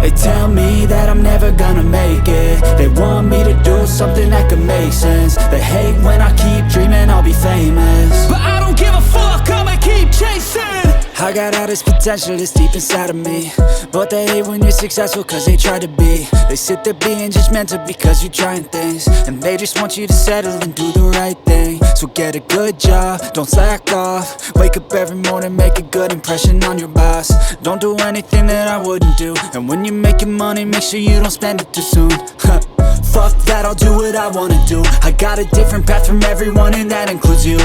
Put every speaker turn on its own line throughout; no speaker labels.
They tell me that I'm never gonna make it. They want me to do something that could make sense. They hate when I keep dreaming I'll be famous,
but I don't give a fuck, I'ma keep chasing.
I got all this potential that's deep inside of me, but they hate when you're successful cause they try to be. They sit there being judgmental because you're trying things, and they just want you to settle and do the right thing. So get a good job, don't slack off. Wake up every morning, make a good impression on your boss. Don't do anything that I wouldn't do, and when you're making money, make sure you don't spend it too soon. Fuck that, I'll do what I wanna do. I got a different path from everyone and that includes you.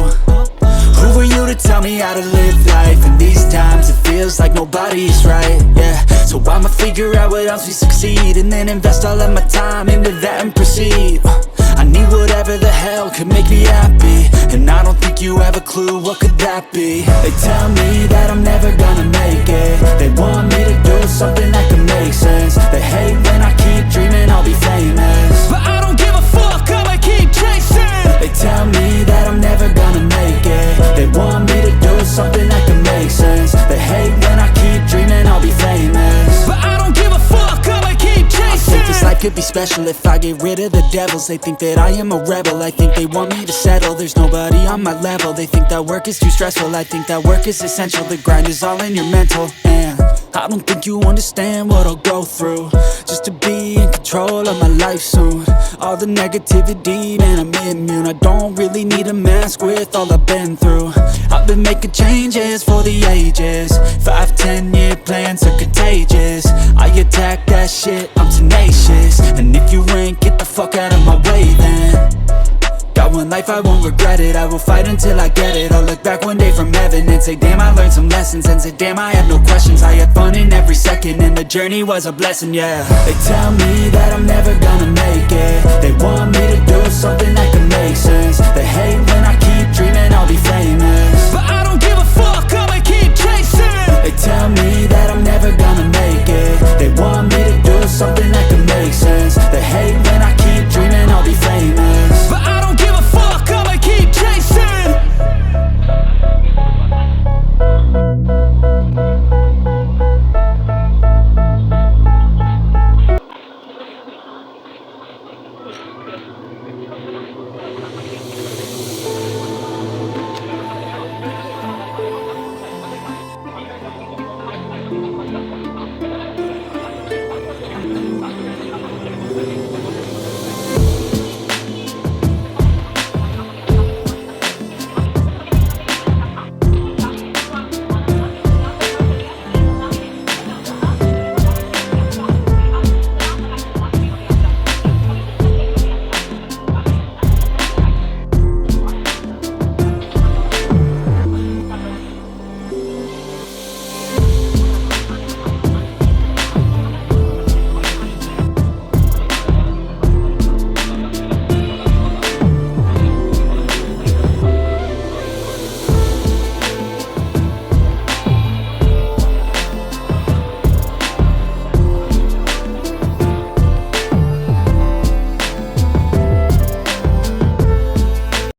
Who are you to tell me how to live life? In these times it feels like nobody is right, yeah. So I'ma figure out what else we succeed, and then invest all of my time into that and proceed. I need whatever the hell could make me happy, and I don't think you have a clue what could that be. They tell me that I'm never gonna make it. They want me to do something that could make sense. They hate when I keep dreaming I'll be famous,
but I don't give a fuck, I'ma keep chasing.
They tell me that I'm never gonna make it. They want me to do something that can make sense. They hate when I keep dreaming I'll be famous,
but I don't give a fuck, I'ma keep chasing.
I think this life could be special if I get rid of the devils. They think that I am a rebel, I think they want me to settle. There's nobody on my level, they think that work is too stressful. I think that work is essential, the grind is all in your mental. And I don't think you understand what I'll go through just to be in control of my life soon. All the negativity, man, I'm immune. I don't really need a mask with all I've been through. I've been making changes for the ages. 5-10 year plans are contagious. I attack that shit, I'm tenacious. And if you ain't, get the fuck out of my way then. Got one life, I won't regret it. I will fight until I get it. I'll look back one day from heaven and say damn, I learned some lessons. And say damn, I had no questions. I had fun in every second, and the journey was a blessing, yeah. They tell me that I'm never gonna make it. They want me to do something that can make sense. They hate when